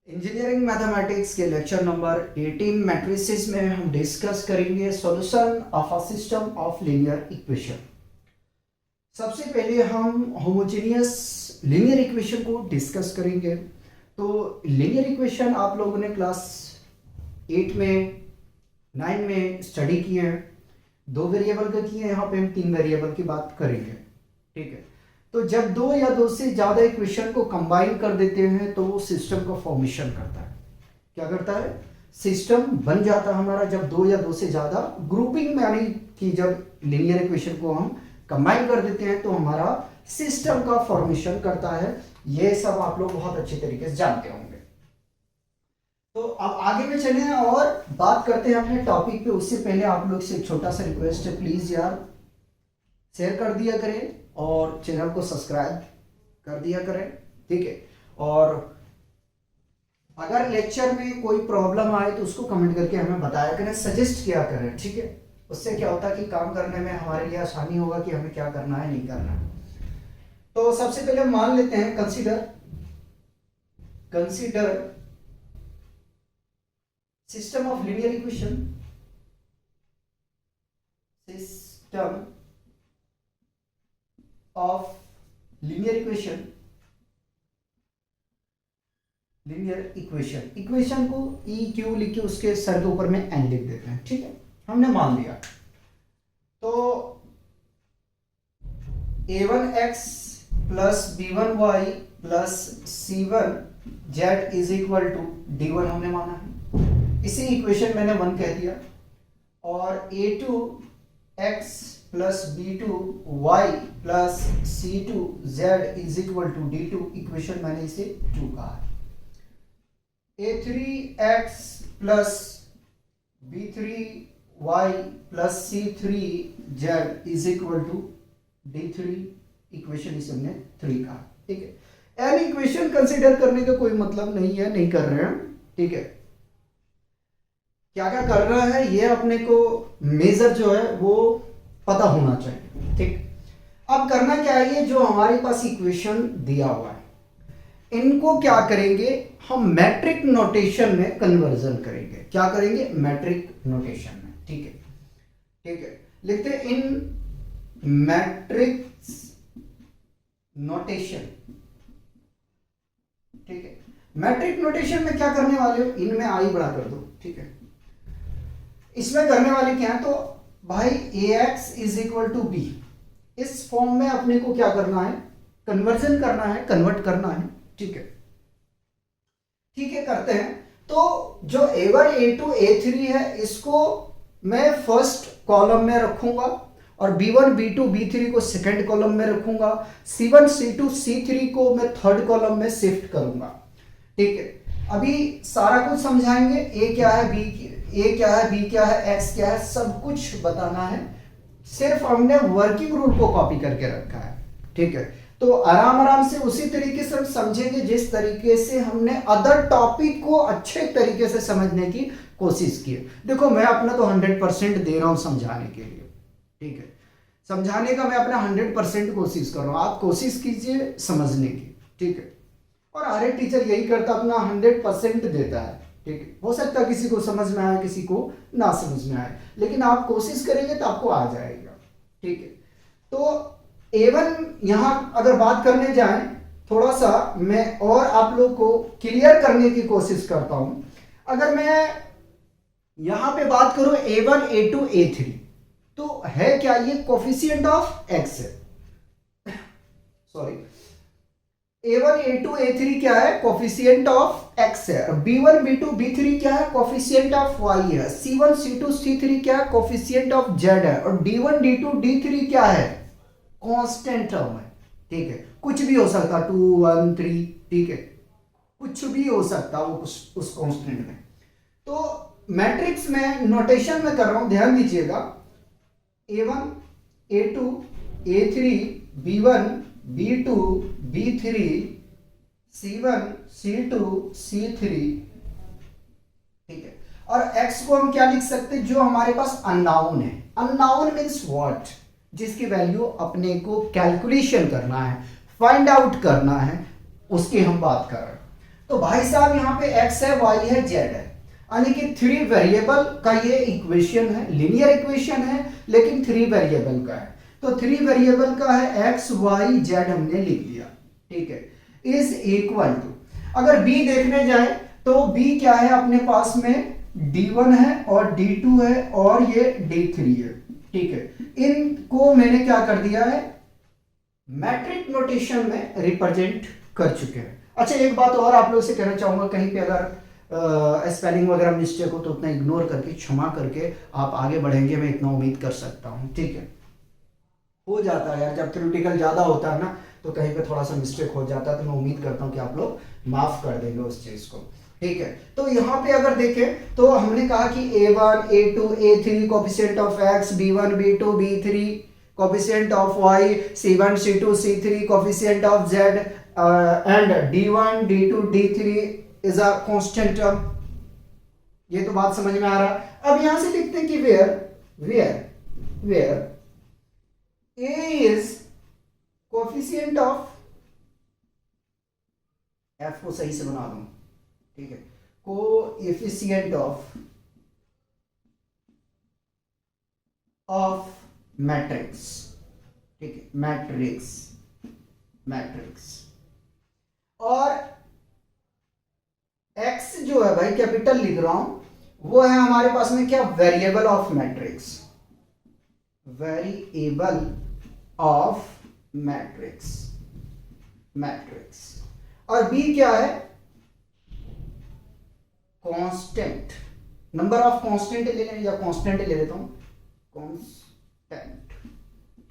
Engineering mathematics के lecture number 18 matrices में हम डिस्कस करेंगे solution of a system of linear equation. सबसे पहले हम होमोजेनियस लीनियर इक्वेशन को डिस्कस करेंगे। तो लीनियर इक्वेशन आप लोगों ने क्लास 8 में 9 में स्टडी किए हैं। दो वेरिएबल का किए हैं, यहाँ पे हम तीन वेरिएबल की बात करेंगे। ठीक है, तो जब दो या दो से ज्यादा इक्वेशन को कंबाइन कर देते हैं तो वो सिस्टम का फॉर्मेशन करता है। क्या करता है? सिस्टम बन जाता है हमारा जब दो या दो से ज्यादा ग्रुपिंग में, यानी कि जब लीनियर इक्वेशन को हम कंबाइन कर देते हैं तो हमारा सिस्टम का फॉर्मेशन करता है। ये सब आप लोग बहुत अच्छे तरीके से जानते होंगे। तो अब आगे में चले और बात करते हैं अपने टॉपिक पे। उससे पहले आप लोग से एक छोटा सा रिक्वेस्ट है, प्लीज यार शेयर कर दिया करें और चैनल को सब्सक्राइब कर दिया करें। ठीक है, और अगर लेक्चर में कोई प्रॉब्लम आए तो उसको कमेंट करके हमें बताया करें, सजेस्ट किया करें। ठीक है, उससे क्या होता है कि काम करने में हमारे लिए आसानी होगा कि हमें क्या करना है नहीं करना है। तो सबसे पहले मान लेते हैं consider system of linear equation, system of linear equation equation को ई क्यू लिख के उसके सर के ऊपर में एन लिख देते हैं। ठीक है, हमने मान लिया। तो a1x plus b1y plus c1z is equal to d1 हमने माना है। इसी इक्वेशन मैंने वन कह दिया। और a2x plus b2y plus c2z is equal to d2, equation मैंने इसे 2 कहा है। a3x plus b3y plus c3z is equal to d3, equation इसे हमने 3 कहा। ठीक है, एन इक्वेशन कंसीडर करने का कोई मतलब नहीं है, नहीं कर रहे हैं। ठीक है, क्या क्या कर रहा है ये अपने को मेजर जो है वो पता होना चाहिए। ठीक, अब करना क्या है, ये जो हमारे पास इक्वेशन दिया हुआ है इनको क्या करेंगे हम मैट्रिक नोटेशन में कन्वर्जन करेंगे। क्या करेंगे? मैट्रिक नोटेशन में। ठीक है, ठीक है, लिखते हैं इन मैट्रिक्स नोटेशन। ठीक है, मैट्रिक नोटेशन में क्या करने वाले हो, इनमें आई बड़ा कर दो। ठीक है, इसमें करने वाले क्या है, तो भाई ax इज इक्वल टू बी, इस फॉर्म में अपने को क्या करना है, कन्वर्जन करना है, कन्वर्ट करना है। ठीक है, ठीक है, करते हैं। तो जो a1 a2 a3 है इसको मैं फर्स्ट कॉलम में रखूंगा और b1 b2 b3 को सेकंड कॉलम में रखूंगा। c1 c2 c3 को मैं थर्ड कॉलम में शिफ्ट करूंगा। ठीक है, अभी सारा कुछ समझाएंगे, a क्या है, a क्या है, b क्या है, x क्या है, सब कुछ बताना है। सिर्फ हमने वर्किंग रूल को कॉपी करके रखा है। ठीक है, तो आराम आराम से उसी तरीके से हम समझेंगे जिस तरीके से हमने अदर टॉपिक को अच्छे तरीके से समझने की कोशिश की है। देखो मैं अपना तो 100% दे रहा हूं समझाने के लिए। ठीक है, समझाने का मैं अपना 100% कोशिश कर रहा हूं, आप कोशिश कीजिए समझने की। ठीक है, और हर एक टीचर यही करता, अपना 100% देता है। ठीक है, हो सकता है किसी को समझ में आए, किसी को ना समझ में आए, लेकिन आप कोशिश करेंगे तो आपको आ जाएगा। ठीक है, तो A1 यहां अगर बात करने जाए थोड़ा सा मैं और आप लोग को क्लियर करने की कोशिश करता हूं। अगर मैं यहां पे बात करूं A1 A2 A3 तो है क्या, ये कोफिशिएंट ऑफ x है। सॉरी, A1 A2 A3 क्या है, कोफिशिएंट ऑफ x है। B1 B2 B3 क्या है, कोफिशिएंट ऑफ y है। C1 C2 C3 क्या है, कोफिशिएंट ऑफ z है। और D1 D2 D3 क्या है, कांस्टेंट टर्म है। ठीक है, कुछ भी हो सकता, 2 1 3, ठीक है, कुछ भी हो सकता वो उस कांस्टेंट में। तो मैट्रिक्स में नोटेशन में कर रहा हूं, ध्यान दीजिएगा। A1 A2 A3 B1 B2 B3 C1 C2 C3। ठीक है, और x को हम क्या लिख सकते हैं, जो हमारे पास अननोन है। अननोन मीन्स व्हाट, जिसकी वैल्यू अपने को कैलकुलेशन करना है, फाइंड आउट करना है, उसकी हम बात कर रहे हैं। तो भाई साहब यहाँ पे x है, y है, z है, यानी कि 3 वेरिएबल का ये इक्वेशन है, लीनियर इक्वेशन है लेकिन 3 वेरिएबल का है। तो 3 वेरिएबल का है x y z हमने लिख दिया, ठीक है, इज इक्वल टू, अगर b देखने जाए तो b क्या है अपने पास में, d1 है और d2 है और ये d3 है, ठीक है। इनको मैंने क्या कर दिया है, मैट्रिक नोटेशन में रिप्रेजेंट कर चुके हैं। अच्छा एक बात और आप लोगों से कहना चाहूंगा, कहीं पे अगर स्पेलिंग वगैरह मिस्टेक हो तो उतना इग्नोर करके, क्षमा करके आप आगे बढ़ेंगे, मैं इतना उम्मीद कर सकता हूं, ठीक है। हो जाता है यार, जब थ्योरेटिकल ज्यादा होता है ना तो कहीं पे थोड़ा सा मिस्टेक हो जाता है, तो मैं उम्मीद करता हूं कि आप लोग माफ कर देंगे उस चीज को, ठीक है। तो यहाँ पे अगर देखें तो हमने कहा कि a1 a2 a3 coefficient of x, b1 b2 b3 coefficient of y, c1 c2 c3 coefficient of z, and d1 d2 d3 is a constant term. ये तो बात समझ में आ रहा है। अब यहां से लिखते हैं कि where a is coefficient of, f को सही से बना दूं, ठीक है, कोएफिशिएंट ऑफ मैट्रिक्स, ठीक है, मैट्रिक्स और x जो है भाई कैपिटल लिख रहा हूं, वो है हमारे पास में क्या, variable of matrix, variable of matrix और b क्या है, कांस्टेंट, नंबर ऑफ कांस्टेंट ले लें या कांस्टेंट ले लेता हूं, कांस्टेंट,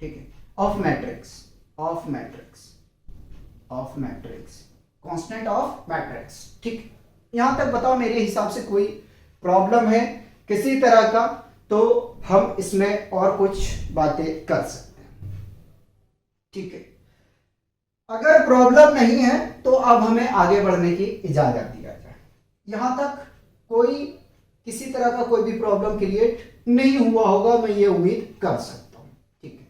ठीक है, of matrix, constant of matrix, ठीक। यहां तक बताओ मेरे हिसाब से कोई प्रॉब्लम है किसी तरह का, तो हम इसमें और कुछ बातें कर सकते हैं, ठीक है। अगर प्रॉब्लम नहीं है तो अब हमें आगे बढ़ने की इजाजत दिया जाए। यहां तक कोई किसी तरह का कोई भी प्रॉब्लम क्रिएट नहीं हुआ होगा, मैं ये उम्मीद कर सकता हूं, ठीक है।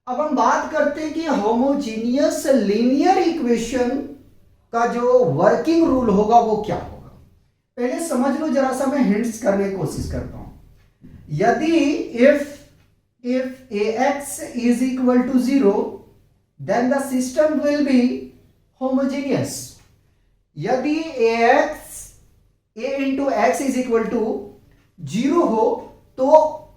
अब हम बात करते हैं कि होमोजीनियस लीनियर इक्वेशन का जो वर्किंग रूल होगा वो क्या होगा। पहले समझ लो जरा सा, मैं हिंट्स करने की कोशिश करता हूं। यदि if ax is equal to 0 then the system will be homogeneous। यदि a into x is equal to 0 हो तो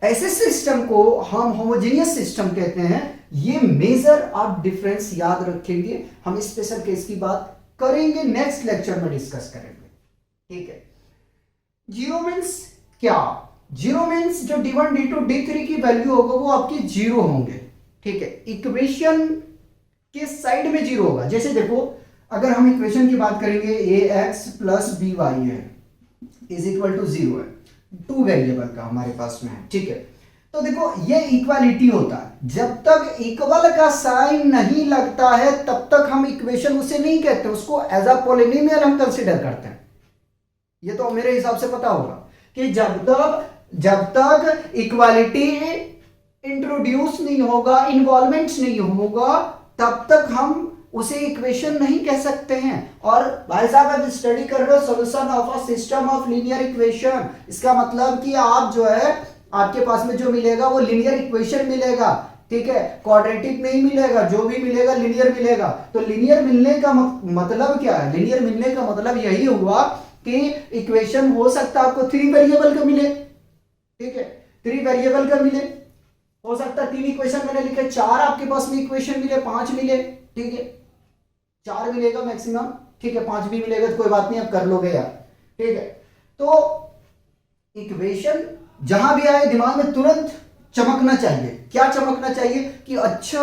ऐसे सिस्टम को हम होमोजेनियस सिस्टम कहते हैं। ये मेजर आप डिफरेंस याद रखेंगे, हम स्पेशल केस की बात करेंगे, नेक्स्ट लेक्चर में डिस्कस करेंगे, ठीक है। जीरो मीन्स क्या, जीरो मीन्स जो d1 d2 d3 की वैल्यू होगा वो आपकी जीरो होंगे, ठीक है। इक्वेशन के साइड में जीरो होगा। जैसे देखो अगर हम इक्वेशन की बात करेंगे ax प्लस by है इज इक्वल टू 0 है, 2 वेरिएबल का हमारे पास में है, ठीक है। तो देखो ये इक्वालिटी होता है, जब तक इक्वल का साइन नहीं लगता है तब तक हम इक्वेशन उसे नहीं कहते, उसको एज अ पॉलिनोमियल हम कंसीडर करते हैं। ये तो मेरे हिसाब से पता होगा कि जब तक इक्वालिटी इंट्रोड्यूस नहीं होगा, इन्वॉल्वमेंट नहीं होगा, तब तक हम उसे इक्वेशन नहीं कह सकते हैं। और भाई साहब अब स्टडी कर रहे हो solution of a system of linear equation, इसका मतलब कि आप जो है आपके पास में जो मिलेगा वो लीनियर इक्वेशन मिलेगा, ठीक है, क्वाड्रेटिक नहीं मिलेगा, जो भी मिलेगा लीनियर मिलेगा। तो लीनियर मिलने का मतलब क्या है, लीनियर मिलने का मतलब यही हुआ कि इक्वेशन हो सकता है आपको 3 वेरिएबल का मिले, ठीक है, 3 वेरिएबल का मिले, हो सकता है 3 इक्वेशन मैंने लिखे, 4 आपके पास में इक्वेशन मिले, 5 मिले, ठीक है, 4 मिलेगा मैक्सिमम, ठीक है, 5 भी मिलेगा तो कोई बात नहीं, अब कर लोगे यार, ठीक है। तो इक्वेशन जहां भी आए दिमाग में तुरंत चमकना चाहिए। क्या चमकना चाहिए कि अच्छा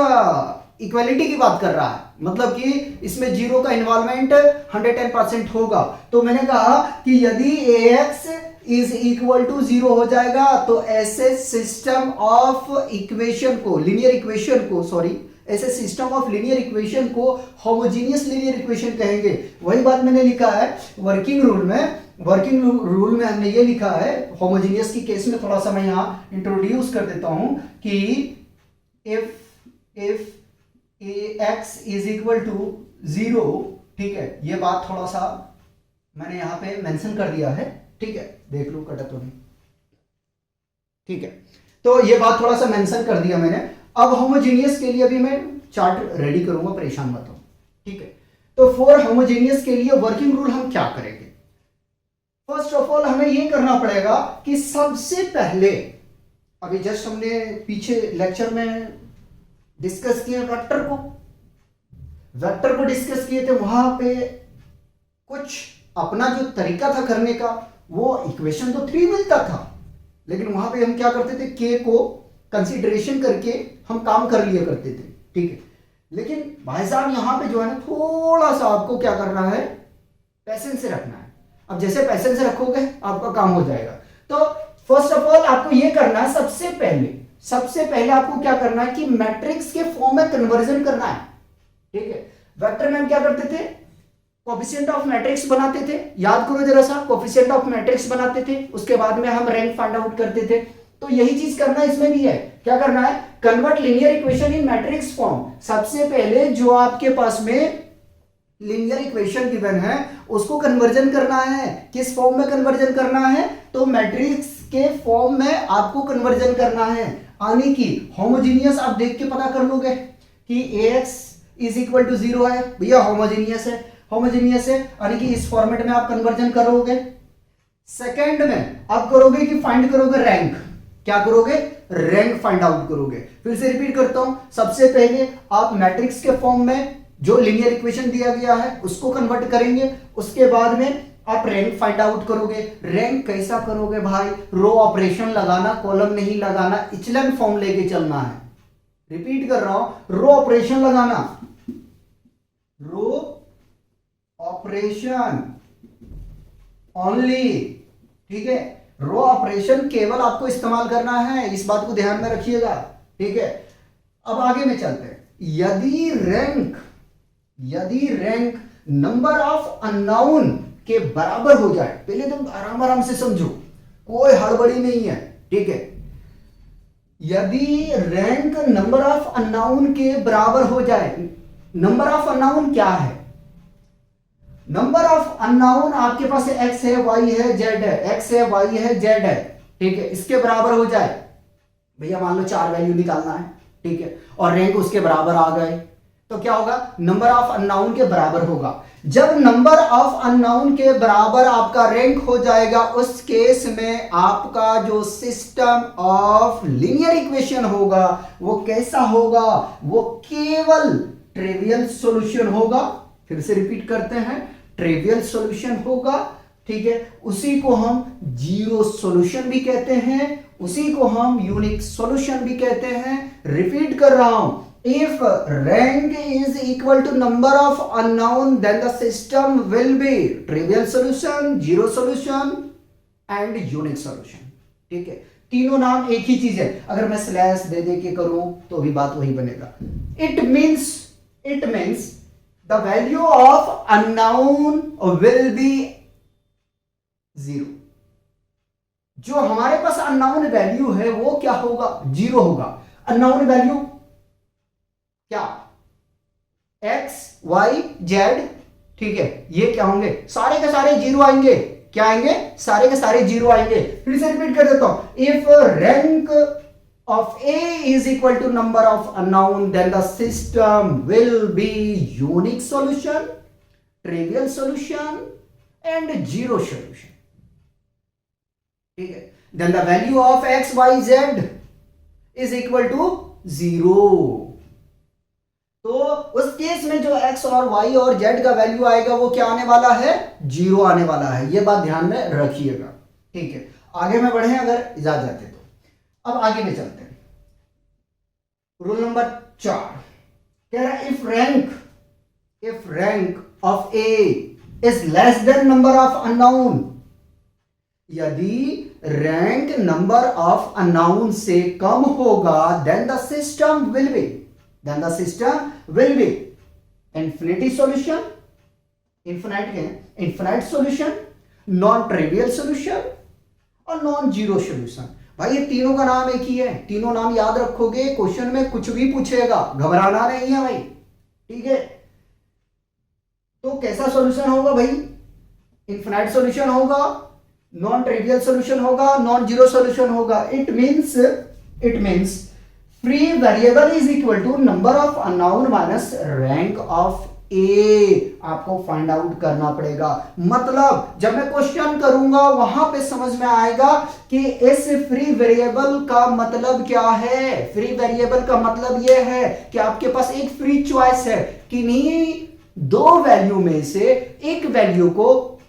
इक्वालिटी की बात कर रहा है, मतलब कि इसमें जीरो का इन्वॉल्वमेंट 110% होगा। तो मैंने कहा कि यदि ax इज इक्वल टू 0 हो जाएगा तो ऐसे सिस्टम ऑफ इक्वेशन को, लीनियर इक्वेशन को, सॉरी, ऐसे सिस्टम ऑफ लीनियर इक्वेशन को होमोजीनियस लीनियर इक्वेशन कहेंगे। वही बात मैंने लिखा है वर्किंग रूल में। वर्किंग रूल में हमने ये लिखा है, होमोजीनियस की केस में थोड़ा सा मैं यहां इंट्रोड्यूस कर देता हूं कि if ax is equal to 0, ठीक है, ये बात थोड़ा सा मैंने यहाँ पे मेंशन कर दिया है, ठीक है, देख लो कटा तो नहीं, ठीक है। तो ये बात थोड़ा सा मेंशन कर दिया मैंने। अब होमोजीनियस के लिए भी मैं चार्ट रेडी करूंगा, परेशान मत हो, ठीक है। तो फॉर होमोजीनियस के लिए वर्किंग रूल हम क्या करेंगे? फर्स्ट ऑफ ऑल हमें ये करना पड़ेगा कि सबसे पहले, अभी जस्ट हमने पीछे लेक्चर में डिस्कस किया वेक्टर को डिस्कस किए थे, वहां पे कुछ अपना जो तरीका था करने का, वो इक्वेशन तो 3 मिलता था, लेकिन वहां पे हम क्या करते थे, के को कंसीडरेशन करके हम काम कर लिया करते थे, ठीक है। लेकिन भाई साहब यहां पे जो है ना, थोड़ा सा आपको क्या करना है, पैसेंस से रखना है। अब जैसे पैसेंस से रखोगे आपका काम हो जाएगा। तो फर्स्ट ऑफ ऑल आपको ये करना है, सबसे पहले आपको क्या करना है कि मैट्रिक्स के फॉर्म में कन्वर्जन करना है, ठीक है। वेक्टर में हम क्या करते थे, कोफिशिएंट ऑफ मैट्रिक्स बनाते थे, याद करो जरा सा, कोफिशिएंट ऑफ मैट्रिक्स बनाते थे, उसके बाद में हम रैंक फाइंड आउट करते थे। तो यही चीज करना इसमें भी है, क्या करना है, convert linear equation in matrix form. सबसे पहले जो आपके पास में लीनियर इक्वेशन गिवन है उसको कन्वर्जन करना है। किस फॉर्म में कन्वर्जन करना है, तो मैट्रिक्स के फॉर्म में आपको कन्वर्जन करना है। यानी कि होमोजीनियस आप देख के पता कर लोगे कि ax इज इक्वल टू 0 है, भैया होमोजीनियस है, यानी कि इस फॉर्मेट में आप कन्वर्जन करोगे। सेकंड में आप करोगे कि फाइंड करोगे रैंक, क्या करोगे, रैंक फाइंड आउट करोगे। फिर से रिपीट करता हूं, सबसे पहले आप मैट्रिक्स के फॉर्म में जो लीनियर इक्वेशन दिया गया है उसको कन्वर्ट करेंगे, उसके बाद में आप रैंक फाइंड आउट करोगे। रैंक कैसा करोगे भाई, रो ऑपरेशन लगाना, कॉलम नहीं लगाना, इचलन फॉर्म लेके चलना है। रिपीट कर रहा हूं, रो ऑपरेशन लगाना, रो ऑपरेशन ओनली, ठीक है। रो ऑपरेशन केवल आपको इस्तेमाल करना है, इस बात को ध्यान में रखिएगा, ठीक है। अब आगे में चलते हैं। यदि रैंक नंबर ऑफ अननोन के बराबर हो जाए, पहले तुम आराम से समझो, कोई हड़बड़ी नहीं है, ठीक है। यदि रैंक नंबर ऑफ अननोन के बराबर हो जाए, नंबर ऑफ अननोन क्या है, नंबर ऑफ अननोन आपके पास x है, y है, z है, x है, y है, z है, ठीक है, इसके बराबर हो जाए, भैया मान लो 4 वैल्यू निकालना है, ठीक है, और रैंक उसके बराबर आ गए, तो क्या होगा, नंबर ऑफ अननोन के बराबर होगा। जब नंबर ऑफ अननोन के बराबर आपका रैंक हो जाएगा, उस केस में आपका जो सिस्टम ऑफ लीनियर इक्वेशन होगा वो कैसा होगा, वो केवल ट्रिवियल सॉल्यूशन होगा। फिर से रिपीट करते हैं, ट्रिवियल सॉल्यूशन होगा, ठीक है। उसी को हम जीरो सॉल्यूशन भी कहते हैं, उसी को हम यूनिक सॉल्यूशन भी कहते हैं। रिपीट कर रहा हूं, if rank is equal to number of unknown, then the system will be trivial solution, zero solution and unique solution, ठीक है। तीनों नाम एक ही चीज है, अगर मैं स्लैश दे के करूं तो भी बात वही बनेगा। it means the value of unknown will be 0। जो हमारे पास अननोन वैल्यू है वो क्या होगा, 0 होगा। अननोन वैल्यू क्या, x y z, ठीक है, ये क्या होंगे, सारे के सारे 0 आएंगे, क्या आएंगे, सारे के सारे 0 आएंगे। फिर से रिपीट कर देता हूं, if rank of A is equal to number of unknown, then the system will be unique solution, trivial solution and zero solution, ठीक है। Then the value of x, y, z is equal to 0। तो उस case में जो x और y और z का value आएगा वो क्या आने वाला है, 0 आने वाला है। ये बात ध्यान में रखिएगा, ठीक है। आगे में बढ़े अगर इजाजत है तो। अब आगे में चलते हैं, रूल नंबर 4 कह रहा है, if rank of A is less than number of unknown, यदि रैंक नंबर ऑफ अननोन से कम होगा, then the system will be infinity solution, infinite solution, non trivial solution और नॉन जीरो सॉल्यूशन। भाई ये तीनों का नाम एक ही है, तीनों नाम याद रखोगे, क्वेश्चन में कुछ भी पूछेगा, घबराना नहीं है भाई, ठीक है। तो कैसा सॉल्यूशन होगा भाई, इनफिनाइट सॉल्यूशन होगा, नॉन ट्रिवियल सॉल्यूशन होगा, नॉन जीरो सॉल्यूशन होगा। It means free variable is equal to number of unknown minus rank of A. आपको फाइंड आउट करना पड़ेगा। मतलब जब मैं क्वेश्चन करूंगा वहां पे समझ में आएगा कि इस फ्री वेरिएबल का मतलब क्या है। फ्री वेरिएबल का मतलब यह है कि आपके पास एक फ्री चॉइस है कि नहीं, दो वैल्यू में से एक वैल्यू को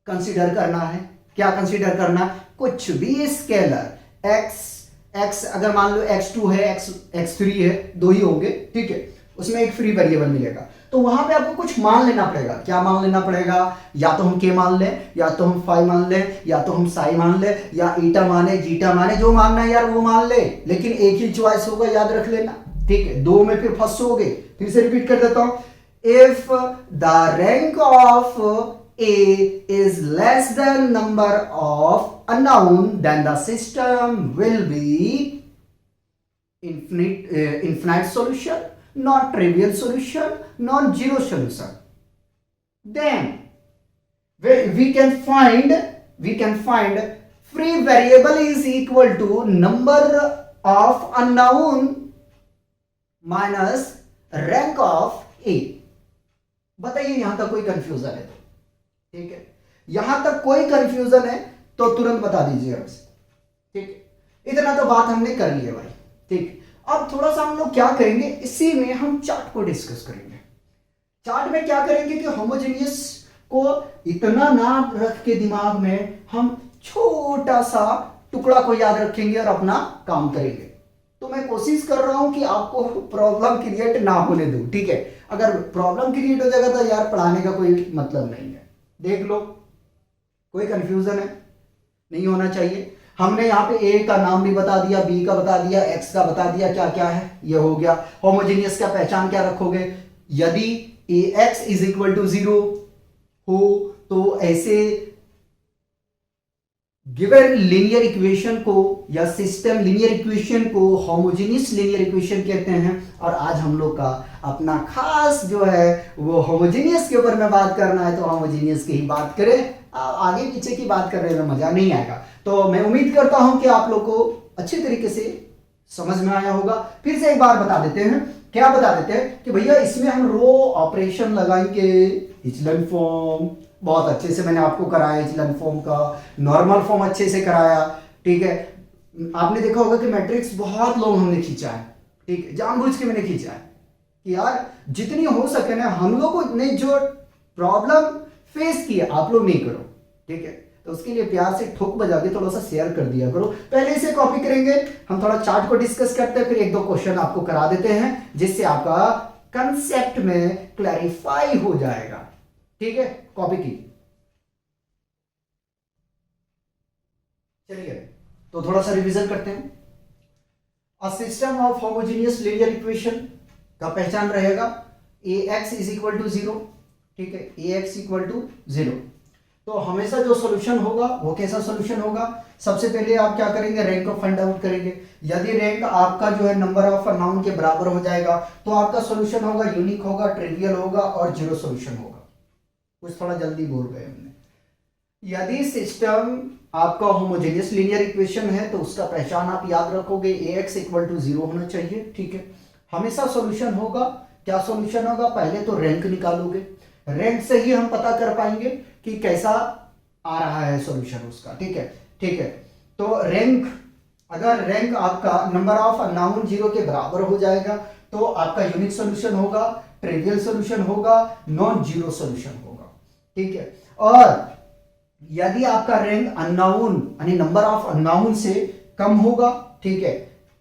कंसीडर करना है। क्या कंसीडर करना? कुछ भी स्केलर x अगर मान लो x2 है, x3 है, दो ही होंगे, ठीक है, उसमें एक फ्री वेरिएबल मिलेगा। तो वहां पे आपको कुछ मान लेना पड़ेगा। क्या मान लेना पड़ेगा? या तो हम k मान लें, या तो हम फाई मान लें, या तो हम साई मान लें, या ईटा माने, जीटा माने, जो मानना है यार वो मान ले, लेकिन एक ही चॉइस होगा, याद रख लेना, ठीक है। दो में फिर फंसोगे। फिर से रिपीट कर देता हूं, if the rank of A is less than number of unknown, then the system will be infinite solution, not trivial solution, non-zero solution. Then we can find free variable is equal to number of unknown minus rank of A। बताइए यहां तक कोई confusion है तो? ठीक है, यहां तक कोई कंफ्यूजन है तो तुरंत बता दीजिए हमसे, ठीक है। इतना तो बात हमने कर ली है भाई, ठीक। अब थोड़ा सा हम लोग क्या करेंगे, इसी में हम चार्ट को डिस्कस करेंगे। चार्ट में क्या करेंगे कि होमोजेनियस को इतना ना रख के दिमाग में हम छोटा सा टुकड़ा को याद रखेंगे और अपना काम करेंगे। तो मैं कोशिश कर रहा हूं कि आपको प्रॉब्लम क्रिएट ना होने दूं, ठीक है। अगर प्रॉब्लम क्रिएट हो जाएगा तो यार पढ़ाने का कोई मतलब नहीं है। देख लो, कोई कंफ्यूजन है? नहीं होना चाहिए। हमने यहाँ पे ए का नाम भी बता दिया, बी का बता दिया, एक्स का बता दिया, क्या क्या है ये हो गया। होमोजेनियस का पहचान क्या रखोगे? यदि ए एक्स इज इक्वल टू 0 हो तो ऐसे गिवन लीनियर इक्वेशन को या सिस्टम लीनियर इक्वेशन को होमोजेनियस लीनियर इक्वेशन कहते हैं। और आज हम लोग का अपना खास जो है वो होमोजेनियस के ऊपर में बात करना है, तो होमोजेनियस की ही बात करें। आगे पीछे की बात करने में मजा नहीं आएगा। तो मैं उम्मीद करता हूं कि आप लोग को अच्छे तरीके से समझ में आया होगा। फिर से एक बार बता देते हैं, क्या बता देते हैं कि भैया इसमें हम रो ऑपरेशन लगाएंगे, इचलन फॉर्म बहुत अच्छे से मैंने आपको कराया, इचलन फॉर्म का नॉर्मल फॉर्म अच्छे से कराया, ठीक है। आपने देखा होगा कि मैट्रिक्स बहुत लॉन्ग हमने खींचा है, ठीक है, जानबूझ के मैंने खींचा है कि यार जितनी हो सके ना हम लोगों ने जो प्रॉब्लम फेस की है आप लोग नहीं करो, ठीक है। तो उसके लिए प्यार से ठोक बजा के थोड़ा सा शेयर कर दिया करो। पहले इसे कॉपी करेंगे, हम थोड़ा चार्ट को डिस्कस करते हैं, फिर एक दो क्वेश्चन आपको करा देते हैं जिससे आपका कंसेप्ट में क्लैरिफाई हो जाएगा, ठीक है। कॉपी की, चलिए तो थोड़ा सा रिवीजन करते हैं। A system of homogeneous linear equation का पहचान रहेगा ए एक्स इज इक्वल टू 0, ठीक है, ए एक्स इक्वल टू 0। तो हमेशा जो सॉल्यूशन होगा वो कैसा सॉल्यूशन होगा? सबसे पहले आप क्या करेंगे, रैंक को फाइंड आउट करेंगे। यदि रैंक आपका जो है नंबर ऑफ अननोन के बराबर हो जाएगा तो आपका सॉल्यूशन होगा यूनिक होगा, ट्रिवियल होगा और जीरो सॉल्यूशन होगा। कुछ थोड़ा जल्दी बोल गए हमने। यदि सिस्टम आपका होमोजेनियस लीनियर इक्वेशन है तो उसका पहचान आप याद रखोगे, ए एक्स इक्वल टू 0 होना चाहिए, ठीक है। हमेशा सॉल्यूशन होगा, क्या सॉल्यूशन होगा? पहले तो रैंक निकालोगे, रैंक से ही हम पता कर पाएंगे कि कैसा आ रहा है सॉल्यूशन उसका, ठीक है, ठीक है। तो रैंक, अगर रैंक आपका नंबर ऑफ अननोन 0 के बराबर हो जाएगा तो आपका यूनिक सॉल्यूशन होगा, ट्रिवियल सॉल्यूशन होगा, नॉन जीरो सॉल्यूशन होगा, ठीक है। और यदि आपका रैंक अननोन यानी नंबर ऑफ अननोन से कम होगा, ठीक है,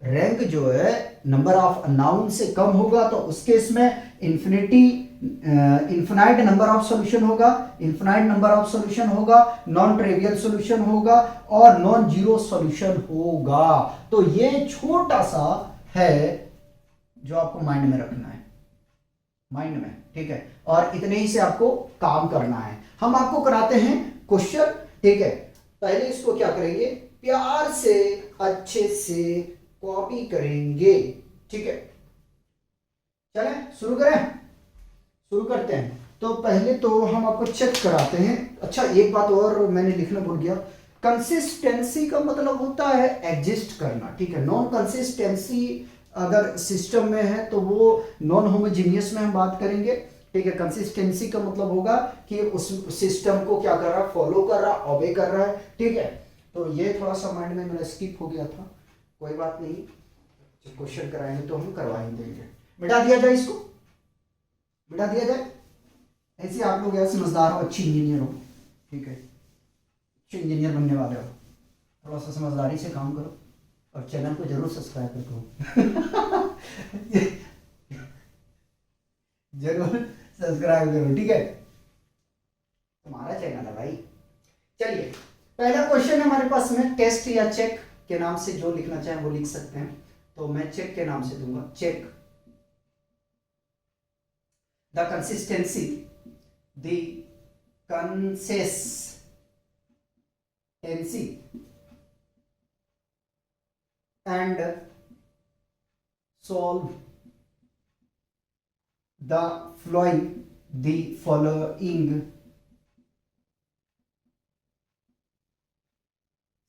रैंक जो है नंबर ऑफ अननोन से कम होगा तो उस केस में इन्फिनाइट नंबर ऑफ सॉल्यूशन होगा, इन्फिनाइट नंबर ऑफ सॉल्यूशन होगा, नॉन ट्रिवियल सॉल्यूशन होगा और नॉन जीरो सॉल्यूशन होगा। तो ये छोटा सा है जो आपको माइंड में रखना है, माइंड में, ठीक है। और इतने ही से आपको काम करना है। हम आपको कराते हैं क्वेश्चन, ठीक है। पहले इसको क्या करेंगे, प्यार से अच्छे से कॉपी करेंगे, ठीक है। चलें शुरू करें, शुरू करते हैं। तो पहले तो हम आपको चेक कराते हैं। अच्छा, एक बात और मैंने लिखना भूल गया, कंसिस्टेंसी का मतलब होता है एग्जिस्ट करना, ठीक है। नॉन कंसिस्टेंसी अगर सिस्टम में है तो वो नॉन होमोजीनियस में हम बात करेंगे, ठीक है। कंसिस्टेंसी का मतलब होगा कि उस सिस्टम को क्या कर रहा है, फॉलो कर रहा है, ऑबे कर रहा है, ठीक है। तो ये थोड़ा सा माइंड में मेरा स्किप हो गया था, कोई बात नहीं, जब क्वेश्चन कराएंगे तो हम करवा ही देंगे। मिटा दिया जाए इसको, मिटा दिया जाए। ऐसे आप लोग यार समझदार हो, अच्छी इंजीनियर हो, ठीक है, अच्छे इंजीनियर बनने वाले हो, थोड़ा सा समझदारी से काम करो और चैनल को जरूर सब्सक्राइब करो। जरूर सब्सक्राइब करो, ठीक है, तुम्हारा चैनल है भाई। चलिए, पहला क्वेश्चन है हमारे पास में, टेस्ट या चेक के नाम से जो लिखना चाहें वो लिख सकते हैं, तो मैं चेक के नाम से दूंगा, check the consistency, the consistency and solve the following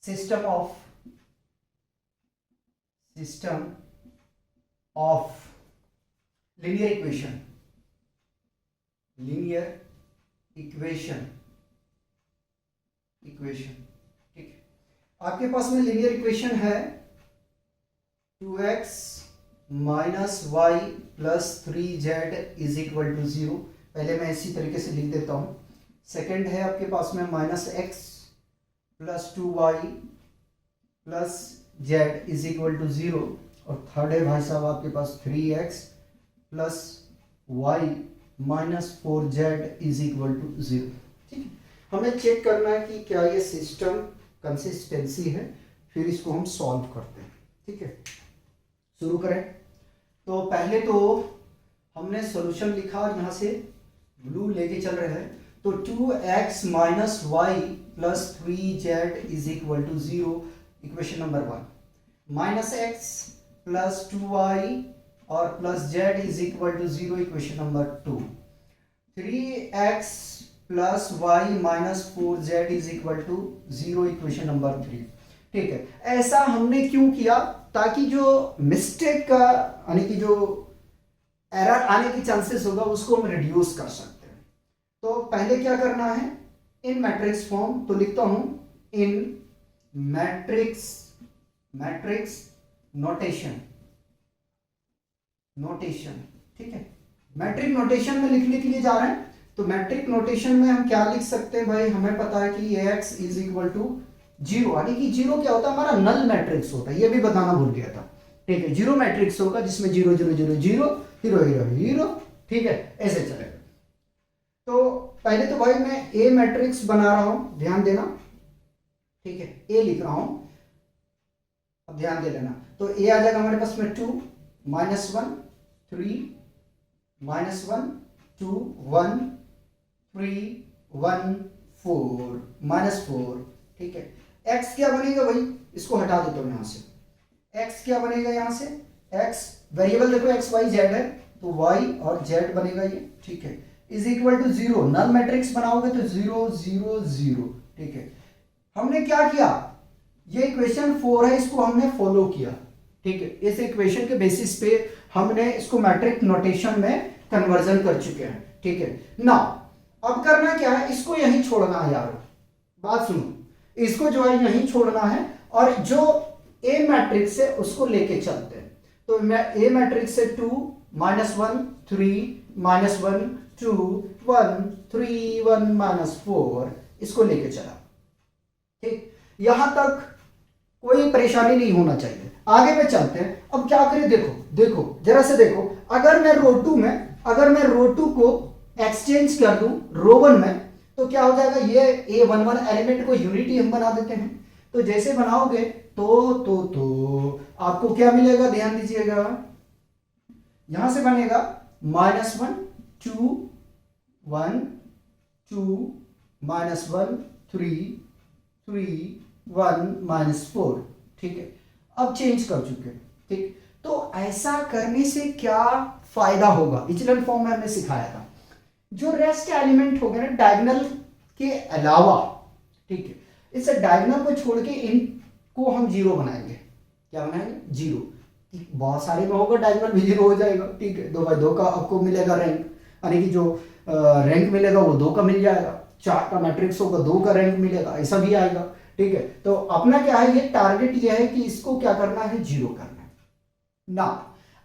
system of linear equation, ठीक है। आपके पास में लीनियर इक्वेशन है 2x minus y plus 3z is equal to 0। पहले मैं इसी तरीके से लिख देता हूं। सेकंड है आपके पास में minus x plus 2y plus z is equal to 0। और थर्ड है भाई साहब आपके पास 3x plus y minus 4z is equal to 0। ठीक है, हमें चेक करना है कि क्या ये सिस्टम कंसिस्टेंसी है, फिर इसको हम सॉल्व करते हैं। ठीक है, शुरू करें। तो पहले तो हमने सॉल्यूशन लिखा और यहां से ब्लू लेके चल रहे हैं। तो 2x minus y plus 3z is equal to 0, equation number 1। Minus x plus 2y और plus z is equal to 0, equation number 2। 3x plus y minus 4z is equal to 0, equation number 3। ठीक है, ऐसा हमने क्यों किया? ताकि जो mistake का यानी कि जो एरर आने की चांसेस होगा उसको हम रिड्यूस कर सकते हैं। तो पहले क्या करना है, इन मैट्रिक्स फॉर्म, तो लिखता हूं इन मैट्रिक्स नोटेशन। ठीक है, मैट्रिक नोटेशन में लिखने के लिए जा रहे हैं। तो मैट्रिक नोटेशन में हम क्या लिख सकते हैं भाई, हमें पता है कि ax इज इक्वल टू 0, यानी कि 0 क्या होता है, हमारा नल मैट्रिक्स होता है, ये भी बताना भूल गया था। ठीक है, 0 मैट्रिक्स होगा जिसमें 0 0 0 0 0 0 0। ठीक है, ऐसे चलेगा। तो पहले तो भाई मैं ए मैट्रिक्स बना रहा हूं, ध्यान देना। ठीक है, ए लिख रहा हूं, अब ध्यान दे लेना। तो ए आ जाएगा हमारे पास में 2 माइनस 1 3 माइनस 1 2 1 3 1 4 माइनस 4। ठीक है, x क्या बनेगा भाई, इसको हटा देता हूं यहां से। x क्या बनेगा यहां से, x वेरिएबल देखो x y z है, तो y और z बनेगा ये। ठीक है, is equal to 0, null matrix बनाओगे तो 0 0 0। ठीक है, हमने क्या किया, ये इक्वेशन 4 है, इसको हमने फॉलो किया। ठीक है, इस इक्वेशन के बेसिस पे हमने इसको मैट्रिक नोटेशन में कन्वर्जन कर चुके हैं। ठीक है, नाउ अब करना क्या है, इसको यहीं छोड़ना है यार, बात सुनो, इसको जो है यहीं छोड़ना है और जो ए मैट्रिक्स है उसको लेके चलते हैं। तो मैं ए मैट्रिक्स से 2 माइनस 1 3 माइनस 1 2 1 3 1 माइनस 4 इसको लेके चला। ठीक, यहां तक कोई परेशानी नहीं होना चाहिए। आगे में चलते हैं। अब क्या करें, देखो जरा से देखो, अगर मैं रो 2 को एक्सचेंज कर दूं रो 1 में, तो क्या हो जाएगा, ये A11 एलिमेंट को यूनिटी हम बना देते हैं। तो जैसे बनाओगे तो आपको क्या मिलेगा, ध्यान दीजिएगा, यहां से बनेगा माइनस 1 2 1 2 माइनस 1 3 3 1 माइनस 4। ठीक है, अब चेंज कर चुके हैं। ठीक, तो ऐसा करने से क्या फायदा होगा, इचलन फॉर्म में हमने सिखाया था। जो रेस्ट एलिमेंट हो गया ना डायगोनल के अलावा, ठीक है, इस डायगोनल को छोड़ के इनको हम जीरो बनाएंगे। क्या बनाएंगे? जीरो। बहुत सारे में होगा डायगोनल भी जीरो हो जाएगा, ठीक है। 2 बाई 2 का आपको मिलेगा रैंक, यानी कि जो रैंक मिलेगा वो 2 का मिल जाएगा। 4 का मैट्रिक्स होगा, 2 का रैंक मिलेगा, ऐसा भी आएगा, ठीक है। तो अपना क्या है, ये टारगेट ये है कि इसको क्या करना है, जीरो करना है ना।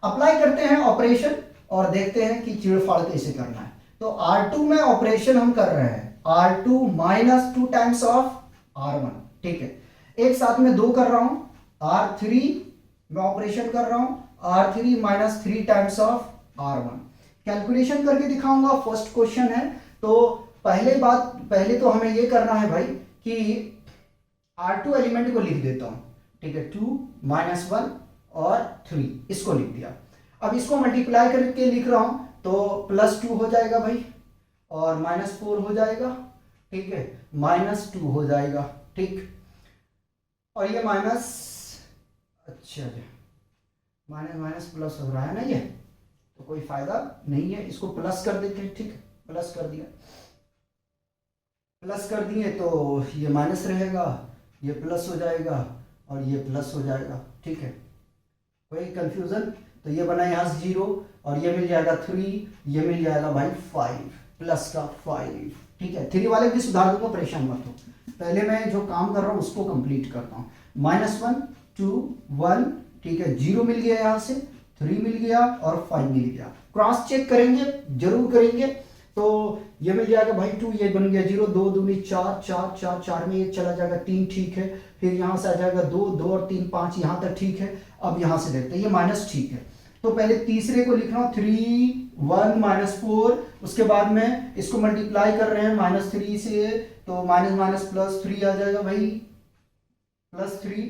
अप्लाई करते हैं ऑपरेशन और देखते हैं कि चीड़फाड़ कैसे करना है। तो R2 में ऑपरेशन हम कर रहे हैं, R2 minus 2 times of R1, ठीक है। एक साथ में 2 कर रहा हूं, R3 में ऑपरेशन कर रहा हूं, R3 minus 3 times of R1। Calculation करके दिखाऊंगा, फर्स्ट क्वेश्चन है। तो पहले तो हमें ये करना है भाई कि R2 एलिमेंट को लिख देता हूं, ठीक है। 2 माइनस 1 और 3 इसको लिख दिया। अब इसको मल्टीप्लाई करके लिख रहा हूं, तो +2 हो जाएगा भाई, और -4 हो जाएगा, ठीक है, -2 हो जाएगा, ठीक। और ये माइनस, अच्छा जी, माइनस माइनस प्लस हो रहा है ना, ये तो कोई फायदा नहीं है, इसको प्लस कर देते हैं, ठीक है। प्लस कर दिया, प्लस कर दिए तो ये माइनस रहेगा, ये प्लस हो जाएगा और ये प्लस हो जाएगा, ठीक है। कोई कंफ्यूजन? तो ये बना यहाँ से 0 और ये मिल जाएगा 3, ये मिल जाएगा भाई 5, प्लस का 5, ठीक है। 3 वाले भी सुधार दूंगा, परेशान मत हो, पहले मैं जो काम कर रहा हूँ उसको कंप्लीट करता हूँ। -1 2 1, ठीक है, 0 मिल गया, यहाँ से 3 मिल गया और 5 मिल गया। क्रॉस चेक करेंगे, जरूर करेंगे। तो ये मिल जाएगा भाई 2, ये बन गया 0, 2 दूनी 4, 4 4 4 में ये चला जाएगा 3, ठीक है। फिर यहाँ से आ जाएगा 2 2 और 3 5, यहाँ तक ठीक है। अब यहाँ से देखते हैं, ये माइनस, ठीक है। तो पहले तीसरे को लिख रहा हूँ 3 1 -4, उसके बाद में इसको मल्टीप्लाई कर रहे हैं -3 से, तो माइनस माइनस +3 आ जाएगा भाई, +3।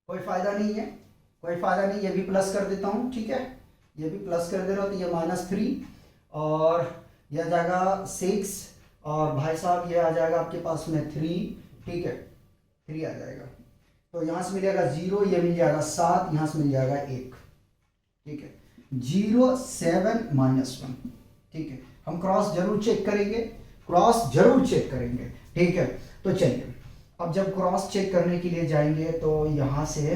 कोई फायदा नहीं है, कोई फायदा नहीं, ये भी प्लस कर देता हूँ, ठीक है। ये भी प्लस कर दे रहा हूँ, तो ये -3 और ये आ जाएगा 6, और भाई साहब ये आ जाएगा आपके पास में 3, ठीक है, 3 आ जाएगा। तो यहाँ से मिलेगा 0, ये मिल जाएगा 7, यहाँ से मिल जाएगा 1, ठीक है। 0 7 -1, ठीक है। हम क्रॉस जरूर चेक करेंगे, क्रॉस जरूर चेक करेंगे, ठीक है। तो चलिए, अब जब क्रॉस चेक करने के लिए जाएंगे तो यहाँ से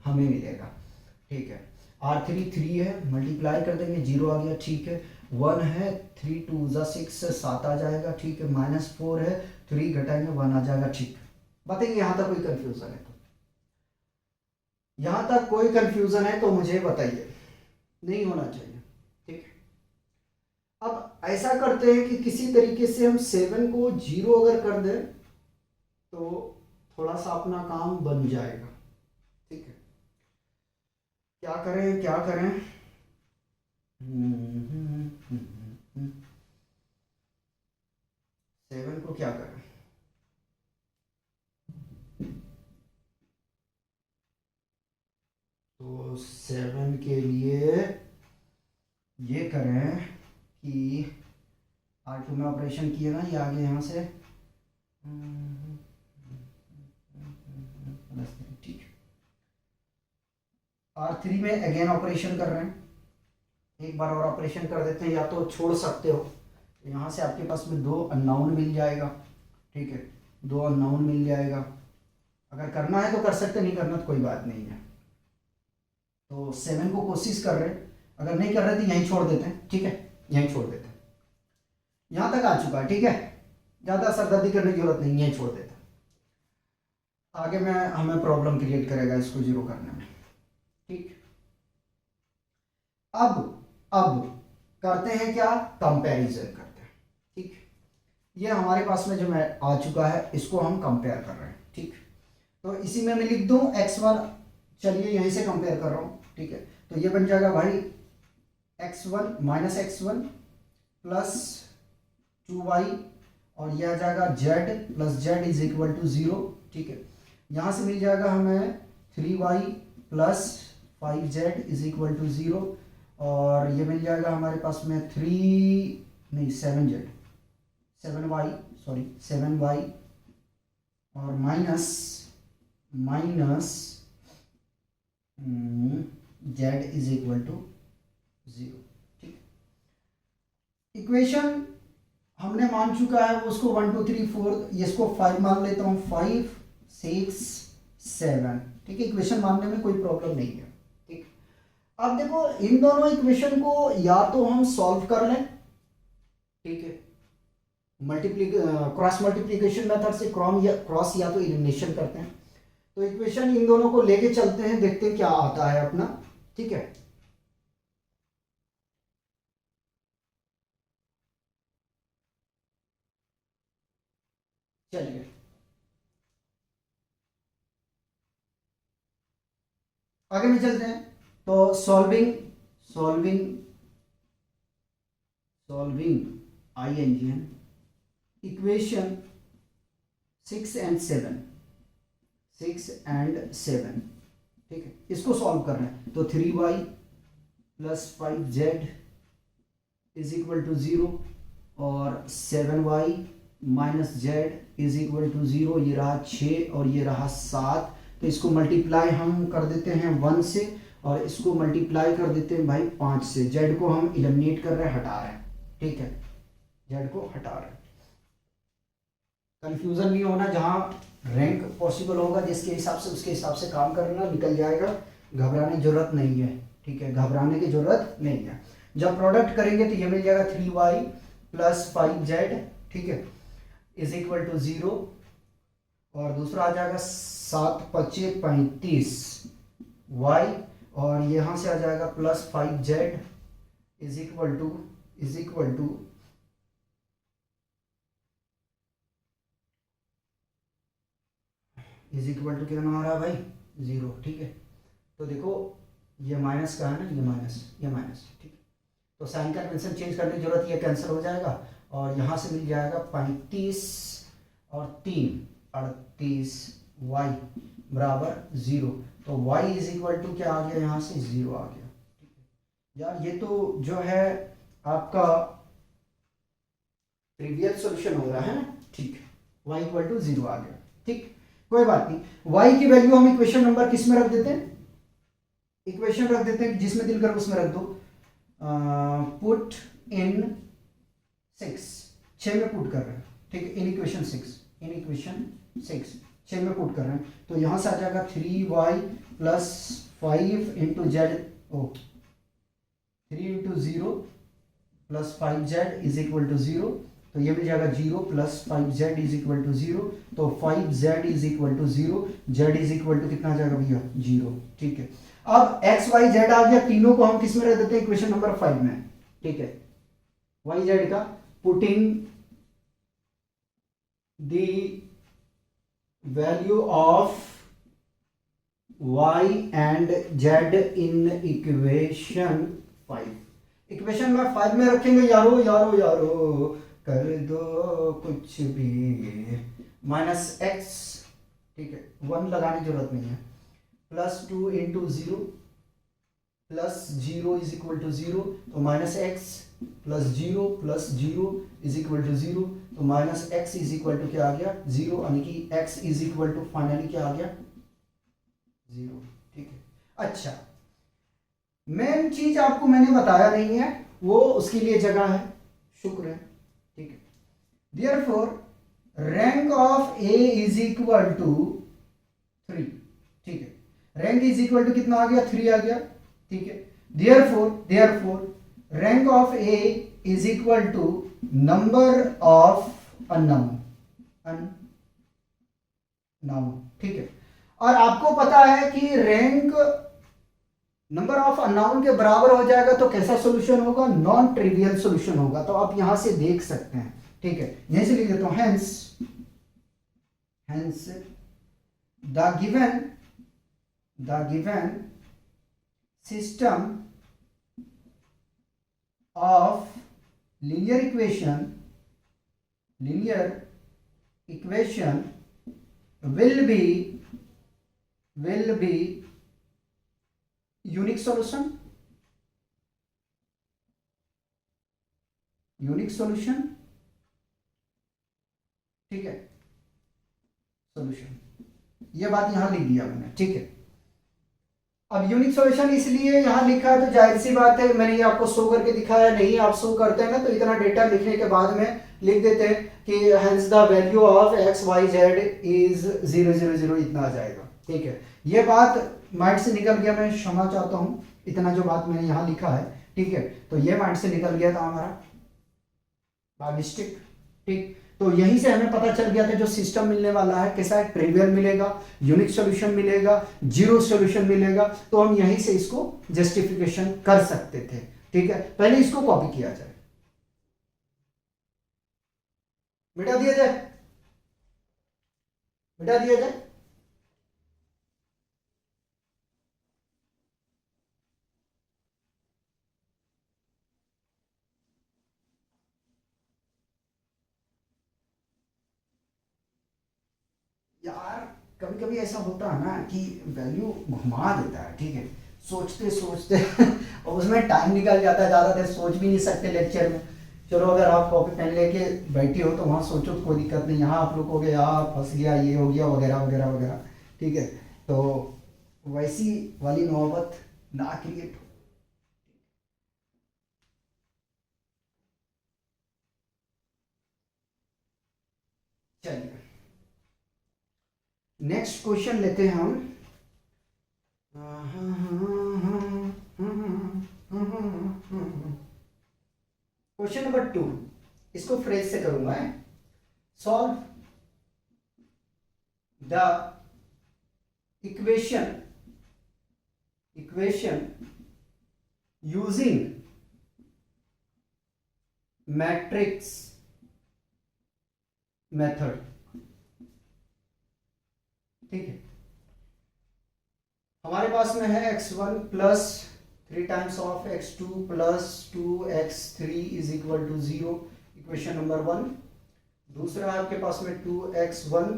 हमें मिलेगा, ठीक है। R3 3 है, मल्टीप्लाई कर देंगे, 0 आ गया, ठीक है। 1 है, 3 2 6, 7 आ जाएगा, ठीक है। -4 है, 3 घटाएंगे 1 आ जाएगा, ठीक। बताइए यहाँ तक कोई कंफ्यूजन है? तो यहाँ तक कोई कंफ्यूजन है तो मुझे बताइए, नहीं होना चाहिए, ठीक है। अब ऐसा करते हैं कि किसी तरीके से हम 7 को 0 अगर कर दें तो थोड़ा सा अपना काम बन जाएगा, ठीक है। क्या करें, क्या करें? 7 को क्या करें? तो 7 के लिए ये करें कि R2 में ऑपरेशन किए ना, ये आगे यहाँ से, ठीक। R3 में अगेन ऑपरेशन कर रहे हैं, एक बार और ऑपरेशन कर देते हैं, या तो छोड़ सकते हो। तो यहाँ से आपके पास में 2 अननोन मिल जाएगा, ठीक है, 2 अननोन मिल जाएगा। अगर करना है तो कर सकते, नहीं करना तो कोई बात नहीं है। तो 7 को कोशिश कर रहे हैं, अगर नहीं कर रहे तो यहीं छोड़ देते हैं, ठीक है, यहीं छोड़ देते हैं। यहाँ तक आ चुका है, ठीक है, ज़्यादा सरदर्दी करने की जरूरत नहीं, यहीं छोड़ देते हैं। आगे में हमें प्रॉब्लम क्रिएट करेगा इसको 0 करने में, ठीक। अब करते हैं क्या, कंपैरिजन करते हैं, ठीक। ये हमारे पास में जो मैं आ चुका है, इसको हम कंपेयर कर रहे हैं, ठीक। तो इसी में मैं लिख दूं x1, चलिए यहीं से कंपेयर कर रहा हूं, ठीक है। तो ये बन जाएगा भाई x1 -x1 प्लस 2y, और यह आ जाएगा z plus z is equal to 0, ठीक है। यहाँ से मिल जाएगा हमें 3y plus 5z is equal to 0, और ये मिल जाएगा हमारे पास में 7y और minus z is equal to 0। Equation हमने मान चुका है उसको 1 2 3 4, इसको 5 मान लेता हूँ, 5 6 7, ठीक है। इक्वेशन मानने में कोई प्रॉब्लम नहीं है, ठीक। अब देखो इन दोनों इक्वेशन को या तो हम सॉल्व कर लें, ठीक है, क्रॉस मल्टीप्लीकेशन मेथड से, क्रॉस या तो एलिमिनेशन करते हैं। तो इक्वेशन इन दोनों को लेके चलते हैं, देखते हैं क्या आता है अपना, ठीक है। चलिए आगे में चलते हैं। तो solving solving solving INGN equation 6 and 7, 6 and 7, ठीक है, इसको सॉल्व कर रहे हैं। तो 3y + 5z is equal to 0 और 7y - z is equal to 0, ये रहा 6 और ये रहा 7। तो इसको मल्टीप्लाई हम कर देते हैं 1 से और इसको मल्टीप्लाई कर देते हैं भाई 5 से। z को हम एलिमिनेट कर रहे हैं, हटा रहे हैं, ठीक है, z को हटा रहे हैं। कंफ्यूजन नहीं होना, जहां रैंक पॉसिबल होगा जिसके हिसाब से उसके हिसाब से काम करना, निकल जाएगा, घबराने की जरूरत नहीं है, ठीक है, घबराने की जरूरत नहीं है। जब प्रोडक्ट करेंगे तो ये मिल जाएगा 3y + 5z, ठीक है, इज इक्वल टू 0 और दूसरा आ जाएगा 7 × 5 = 35y और यहां से आ जाएगा +5z इज इक्वल टू कितना आ रहा है भाई, 0, ठीक है। तो देखो ये माइनस का है ना, ये माइनस, ठीक है। तो साइन का कन्वेंशन चेंज करने की जरूरत, ये कैंसिल हो जाएगा और यहाँ से मिल जाएगा 35 और 3 38y = 0। तो y इज इक्वल टू क्या आ गया, यहाँ से 0 आ गया, ठीक है। यार ये तो जो है आपका ट्रिवियल सॉल्यूशन हो रहा है ना, ठीक है, y = 0 आ गया, ठीक, कोई बात नहीं। y की वैल्यू हम इक्वेशन नंबर किस में रख देते हैं, इक्वेशन रख देते हैं जिसमें दिल कर उसमें रख दो। पुट इन 6 में पुट कर रहे हैं, ठीक है, इन इक्वेशन 6 6 में पुट कर रहे हैं। तो यहां से आ जाएगा 3y + 5 × z, 3 × 0 + 5z is equal to 0। तो ये मिल जाएगा 0 + 5z इज इक्वल टू 0। तो 5z is equal to 0, z is equal to कितना आ जाएगा भैया, 0, ठीक है। अब x y z आ गया, तीनों को हम किस में रख देते हैं, इक्वेशन नंबर 5 में, ठीक है। y z का putting the value of y and z in equation 5, equation में 5 में रखेंगे यारो कर दो कुछ भी, -x, ठीक है, 1 लगाने की जरूरत नहीं है, +2 × 0 + 0 इज इक्वल टू 0। तो -x + 0 + 0 इज इक्वल टू 0। तो -x इज इक्वल टू क्या आ गया, 0, यानी कि x is equal to finally क्या आ गया, 0, ठीक है। अच्छा, मेन चीज आपको मैंने बताया नहीं है, वो उसके लिए जगह है, शुक्र है, ठीक है। Therefore rank of A is equal to 3, ठीक है, रैंक इज इक्वल टू कितना आ गया, 3 आ गया, ठीक है। Therefore rank of A is equal to number of unknown, ठीक है। और आपको पता है कि रैंक नंबर ऑफ अननोन के बराबर हो जाएगा तो कैसा सॉल्यूशन होगा, नॉन ट्रिवियल सॉल्यूशन होगा। तो आप यहां से देख सकते हैं, ठीक है, यहीं से लिख देता हूं, hence the given system of linear equation will be unique solution, ठीक है, सॉल्यूशन, ये बात यहां लिख दिया मैंने, ठीक है। अब यूनिक सॉल्यूशन इसलिए यहाँ लिखा है तो जाहिर सी बात है, मैंने ये आपको शो करके दिखाया नहीं, आप शो करते हैं ना तो इतना डेटा लिखने के बाद में लिख देते हैं कि hence the value of x y z is 000 इतना आ जाएगा। ठीक है, ये बात माइंड से निकल गया, मैं क्षमा चाहता हूँ, इतना जो बात मैंने यहाँ लिखा है, ठीक है, तो ये माइंड से निकल गया था हमारा बाय मिस्टेक। ठीक, तो यहीं से हमें पता चल गया था जो सिस्टम मिलने वाला है कैसा है, ट्रिवियल मिलेगा, यूनिक सॉल्यूशन मिलेगा, जीरो सॉल्यूशन मिलेगा, तो हम यहीं से इसको जस्टिफिकेशन कर सकते थे। ठीक है, पहले इसको कॉपी किया जाए, मिटा दिया जाए, मिटा दिया जाए। यार कभी कभी ऐसा होता है ना कि वैल्यू घुमा देता है, ठीक है, सोचते सोचते और उसमें टाइम निकल जाता है, ज़्यादा देर सोच भी नहीं सकते लेक्चर में। चलो अगर आप कॉपी पेन लेके बैठे हो तो वहाँ सोचो तो कोई दिक्कत नहीं, यहाँ आप रुकोगे, यहाँ फंस गया, ये हो गया, वगैरह वगैरह वगैरह। ठीक है, तो वैसी वाली नौबत ना क्रिएट हो। चलिए नेक्स्ट क्वेश्चन लेते हैं हम। क्वेश्चन नंबर 2, इसको फ्रेज से करूंगा। Solve the equation using matrix method. ठीक है, हमारे पास में है x1 plus 3 times of x2 plus 2x3 is equal to 0, equation number 1। दूसरा आपके पास में 2x1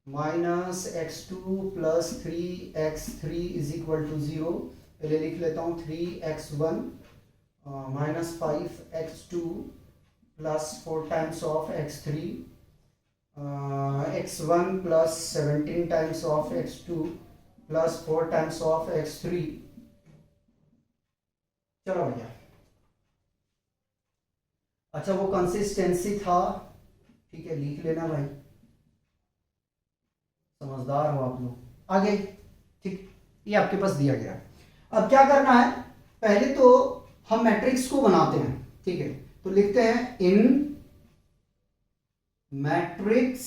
minus x2 plus 3x3 is equal to 0। पहले लिख लेता हूँ 3x1 minus 5x2 plus 4 times of x3, x1 plus 17 times of x2 plus 4 times of x3। चलो भैया, अच्छा वो कंसिस्टेंसी था, ठीक है, लिख लेना भाई, समझदार हो आप लोग। आगे, ठीक, ये आपके पास दिया गया। अब क्या करना है, पहले तो हम मैट्रिक्स को बनाते हैं। ठीक है, तो लिखते हैं इन मैट्रिक्स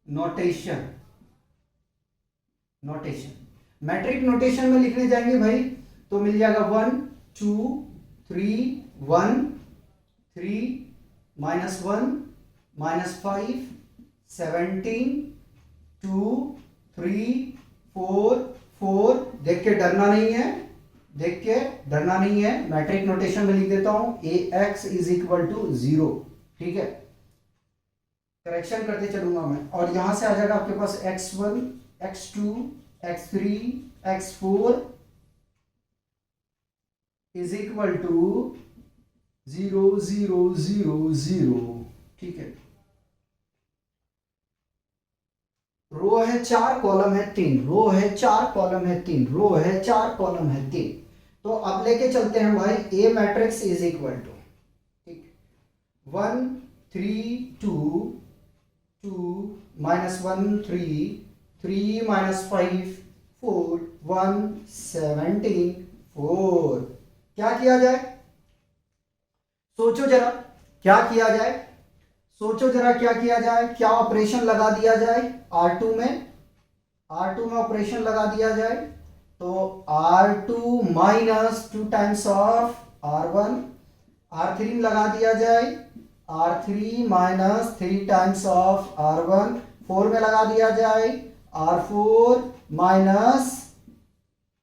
नोटेशन। मैट्रिक नोटेशन में लिखने जाएंगे भाई तो मिल जाएगा 1 2 3 1 3 -1 -5 17 2 3 4 4। देख के डरना नहीं है, देख के डरना नहीं है। मैट्रिक नोटेशन में लिख देता हूं ax इज इक्वल टू 0। ठीक है, करेक्शन करते चलूंगा मैं, और यहां से आ जाएगा आपके पास x1 x2 x3 x4 is equal to 0 0 0 0। ठीक है, रो है 4, कॉलम है 3, रो है 4, कॉलम है 3, रो है 4, कॉलम है 3। तो अब लेके चलते हैं भाई ए मैट्रिक्स इज इक्वल टू, ठीक, 1 3 2 2 -1 3 3 -5 4 1 17 4। क्या किया जाए, सोचो जरा, क्या किया जाए, सोचो जरा क्या किया जाए, क्या ऑपरेशन लगा दिया जाए R2 में, R2 में ऑपरेशन लगा दिया जाए तो R2 minus 2 times of R1, R3 में लगा दिया जाए R3 minus 3 times of R1, 4 में लगा दिया जाए R4 माइनस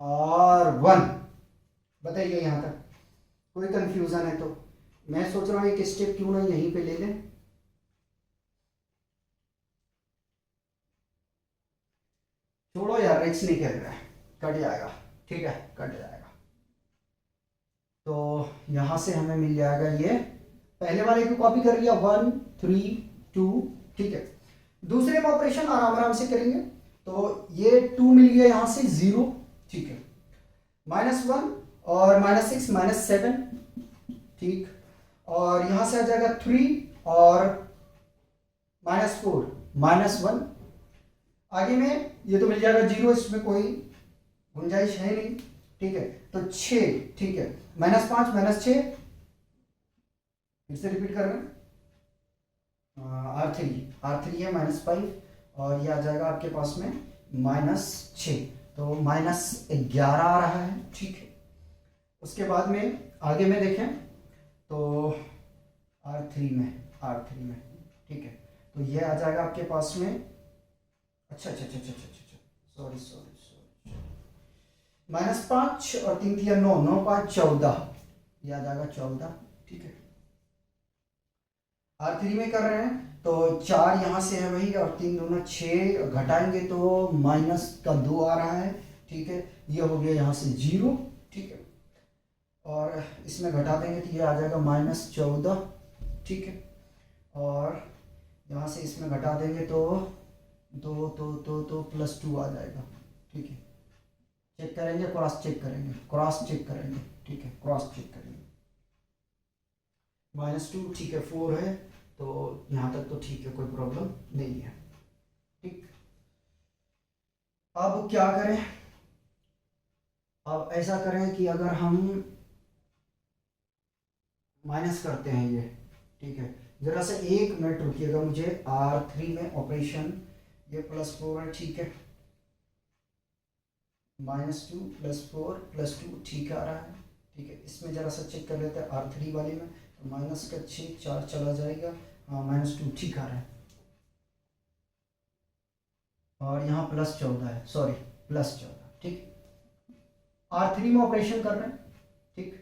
R1। बताइए यहां तक कोई कंफ्यूजन है तो मैं सोच रहा हूं एक स्टेप क्यों ना यहीं पे ले लें। छोड़ो यार, रिक्स नहीं खेल रहा है, कट जाएगा। ठीक है, कट जाएगा। तो यहां से हमें मिल जाएगा ये, पहले वाले को कॉपी कर लिया 1 3 2। ठीक है, दूसरे में ऑपरेशन आराम आराम से करेंगे। तो ये 2 मिल गया यहां से 0, ठीक है, -1 और -6 -7, ठीक, और यहां से आ जाएगा 3 और -4 -1, आगे में ये तो मिल जाएगा 0, इसमें कोई गुंजाइश है नहीं, ठीक है, तो 6, ठीक है, -5 -6, फिर से रिपीट कर रहे हैं, R3 है -5 और ये आ जाएगा आपके पास में -6, तो -11 आ रहा है, ठीक है। उसके बाद में आगे में देखें तो R3 में, ठीक है, तो ये आ जाएगा आपके पास में, अच्छा, सॉरी, -5 और 3 3 9, 9 5 14, ये आ जाएगा 14, ठीक है। R3 में कर रहे हैं तो 4 यहाँ से है वही, और 3 दूना 6, घटाएंगे तो -2 आ रहा है, ठीक है, ये हो गया यहाँ से 0, ठीक है, और इसमें घटा देंगे तो ये आ जाएगा -14, ठीक है, और यहाँ से इसमें घटा देंगे तो +2 आ जाएगा, ठीक है। चेक करेंगे, क्रॉस चेक करेंगे, ठीक है, क्रॉस चेक करेंगे, -2, ठीक है, 4 है, तो यहाँ तक तो ठीक है, कोई प्रॉब्लम नहीं है, ठीक। अब क्या करें, अब ऐसा करें कि अगर हम माइनस करते हैं ये, ठीक है, जरा सा 1 मिनट रुकिएगा, मुझे R3 में ऑपरेशन, ये +4 है, ठीक है, -2 +4 +2, ठीक आ रहा है, ठीक है। इसमें जरा सा चेक कर लेते हैं R3 वाले में, तो -6 4 चला जाएगा, हाँ -2 ठीक आ रहा है, और यहाँ +14 है, सॉरी +14, ठीक। R3 में ऑपरेशन कर रहे हैं, ठीक,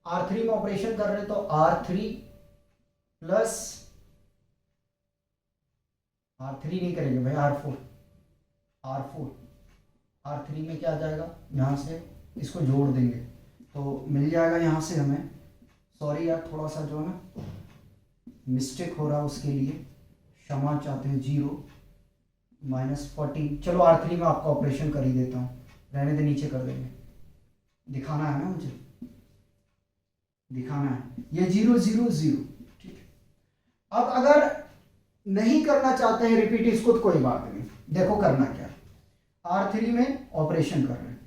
R3 में ऑपरेशन कर रहे हैं, तो R3 नहीं करेंगे भाई, R3 में क्या आ जाएगा, यहाँ से इसको जोड़ देंगे तो मिल जाएगा यहाँ से हमें, सॉरी यार थोड़ा सा जो है ना मिस्टेक हो रहा, उसके लिए क्षमा चाहते हैं, 0 -14, चलो R3 में आपका ऑपरेशन कर ही देता हूँ, रहने दे, नीचे कर देंगे, दिखाना है ना मुझे, दिखाना है, ये 0 0 0, ठीक है। अब अगर नहीं करना चाहते हैं रिपीट इसको, तो कोई बात नहीं, देखो करना क्या, R3 में ऑपरेशन कर रहे हैं,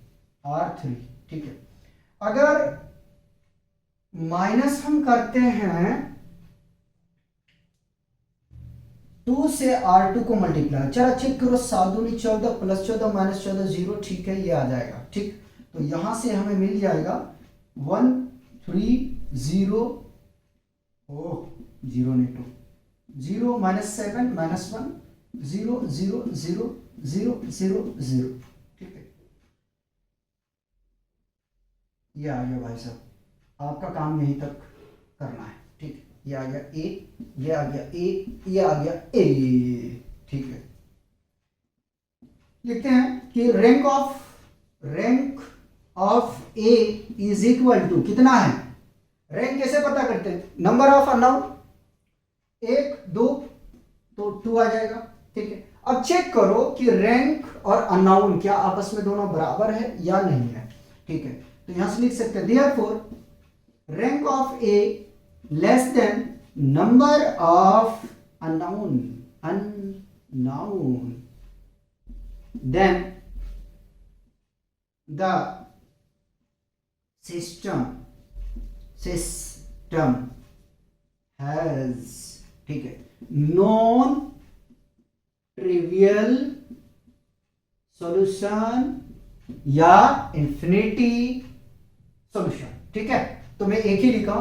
R3, ठीक है, अगर माइनस हम करते हैं 2 से R2 को मल्टीप्लाई, चलो चेक करो, 7 दूनी 14 +14 -14 0, ठीक है, ये आ जाएगा, ठीक, तो यहां से हमें मिल जाएगा 1 3 0, ओह 0 नहीं, 2 0 -7 -1 0 0 0 0 0 0, ठीक है, ये आ गया भाई साहब, आपका काम यहीं तक करना है, ठीक, ये आ गया A, ये आ गया A, ये आ गया A, ठीक है। लिखते हैं कि rank of A is equal to कितना है, रैंक कैसे पता करते हैं, नंबर ऑफ अननोन 1 2, तो 2 आ जाएगा, ठीक है। अब चेक करो कि रैंक और अननोन क्या आपस में दोनों बराबर है या नहीं है, ठीक है, तो यहां से लिख सकते हैं therefore rank of A less than number of unknown then the system has, ठीक है, नॉन ट्रिवियल सॉल्यूशन या इंफिनिटी सॉल्यूशन, ठीक है, तो मैं एक ही लिखा,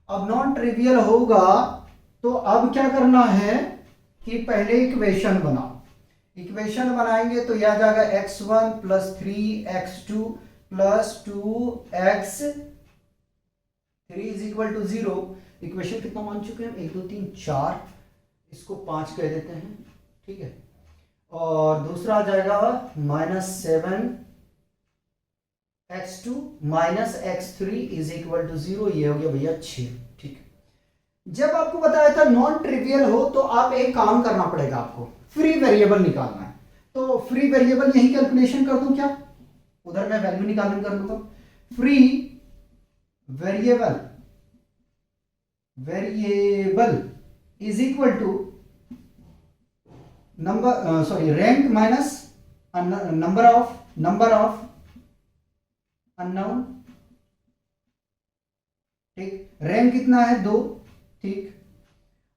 अब नॉन ट्रिवियल होगा तो अब क्या करना है कि पहले इक्वेशन बनाओ, इक्वेशन बनाएंगे तो यह आ जाएगा x1 + 3x2 + 2x3 = 0। इक्वेशन कितना मान चुके हैं, 1 2 3 4, इसको 5 कह देते हैं, ठीक है, और दूसरा आ जाएगा -7x2 - x3 = 0, ये हो गया भैया 6, ठीक है। जब आपको बताया था नॉन ट्रिवियल हो तो आप एक काम करना पड़ेगा, आपको फ्री वेरिएबल निकालना है, तो फ्री वेरिएबल यही कैलकुलेशन कर दूं क्या, उधर मैं वैल्यू निकालने कर लूंगा। Free variable is equal to rank minus number of unknown. ठीक, रैंक कितना है 2, ठीक,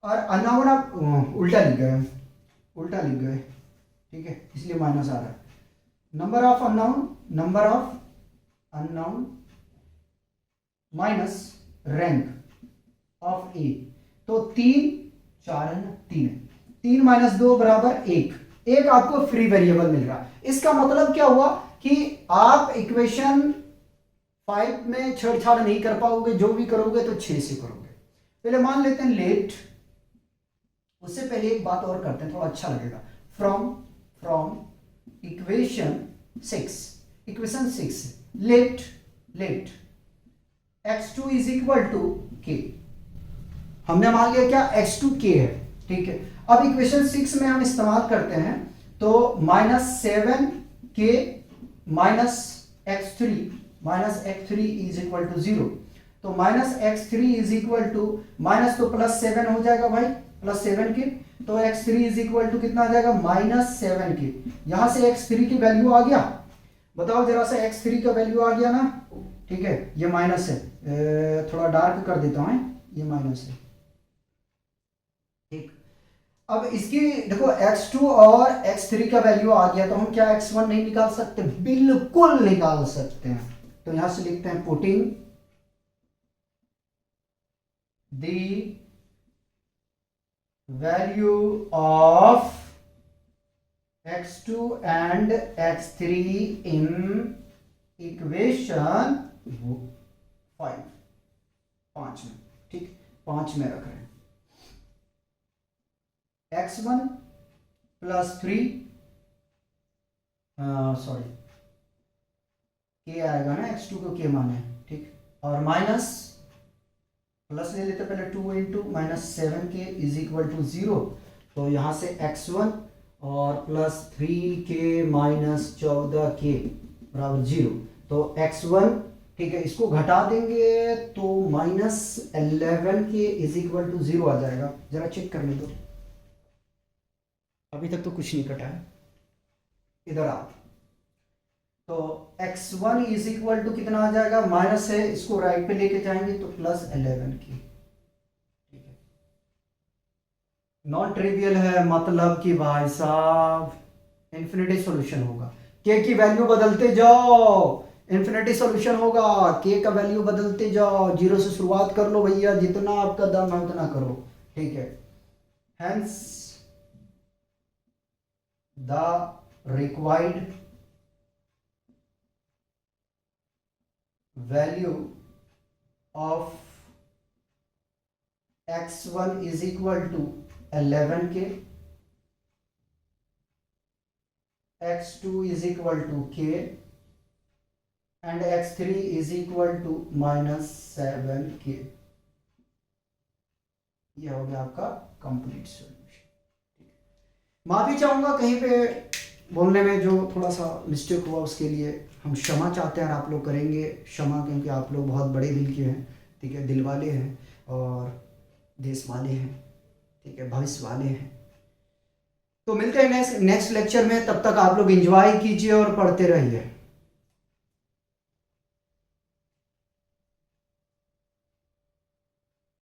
और अननोन आप उल्टा लिख गए, ठीक है, इसलिए माइनस आ रहा है। Number of unknown minus rank of A, तो 3 4 है ना, 3 माइनस 2 बराबर 1 आपको फ्री वेरिएबल मिल रहा है। इसका मतलब क्या हुआ कि आप इक्वेशन 5 में छेड़छाड़ नहीं कर पाओगे, जो भी करोगे तो 6 से करोगे। पहले मान लेते हैं लेट, उससे पहले एक बात और करते हैं, थोड़ा अच्छा लगेगा। From equation 6 let x2 is equal to k। हमने मान लिया क्या x2 k है, ठीक है। अब इक्वेशन 6 में हम इस्तेमाल करते हैं तो -7k minus x3 is equal to 0। तो -x3 is equal to minus तो +7 हो जाएगा भाई, +7k, तो x3 इज इक्वल टू कितना आ जाएगा -7k। यहां से x3 की वैल्यू आ गया, बताओ जरा सा, x3 का वैल्यू आ गया ना, ठीक है। ये माइनस है, थोड़ा डार्क कर देता हूं, ये माइनस है, ठीक। अब इसकी देखो x2 और x3 का वैल्यू आ गया, तो हम क्या x1 नहीं निकाल सकते? बिल्कुल निकाल सकते हैं। तो यहां से लिखते हैं putting the value of x2 and x3 in equation 5 में, ठीक, 5 में रख रहे हैं। x1 प्लस 3 k आएगा ना, x2 को k माने, ठीक, और माइनस प्लस ले लेते पहले 2 into -7k is equal to 0। तो यहां से x1 और प्लस 3k माइनस 14k बराबर 0। तो x1, ठीक है, इसको घटा देंगे तो -11k इज इक्वल टू 0 आ जाएगा। जरा चेक करने दो, अभी तक तो कुछ नहीं कटा है, इधर आओ। तो x1 इज इक्वल टू कितना आ जाएगा, माइनस है, इसको राइट पे लेके जाएंगे तो +11k, ठीक है। नॉन ट्रिवियल है, मतलब कि भाई साहब इन्फिनिटी सॉल्यूशन होगा। k की वैल्यू बदलते जाओ, इन्फिनिटी सॉल्यूशन होगा। k का वैल्यू बदलते जाओ, 0 से शुरुआत कर लो भैया, जितना आपका दम है उतना करो, ठीक है। Hence the required value of x1 is equal to 11k, x2 is equal to k and x3 is equal to -7k। यह हो गया आपका कंप्लीट सॉल्यूशन। माफी चाहूंगा कहीं पे बोलने में जो थोड़ा सा मिस्टेक हुआ, उसके लिए हम क्षमा चाहते हैं, और आप लोग करेंगे क्षमा, क्योंकि आप लोग बहुत बड़े दिल के हैं, ठीक है, दिल वाले हैं और देश वाले हैं, ठीक है, भविष्य वाले हैं। तो मिलते हैं नेक्स्ट लेक्चर में, तब तक आप लोग एंजॉय कीजिए और पढ़ते रहिए।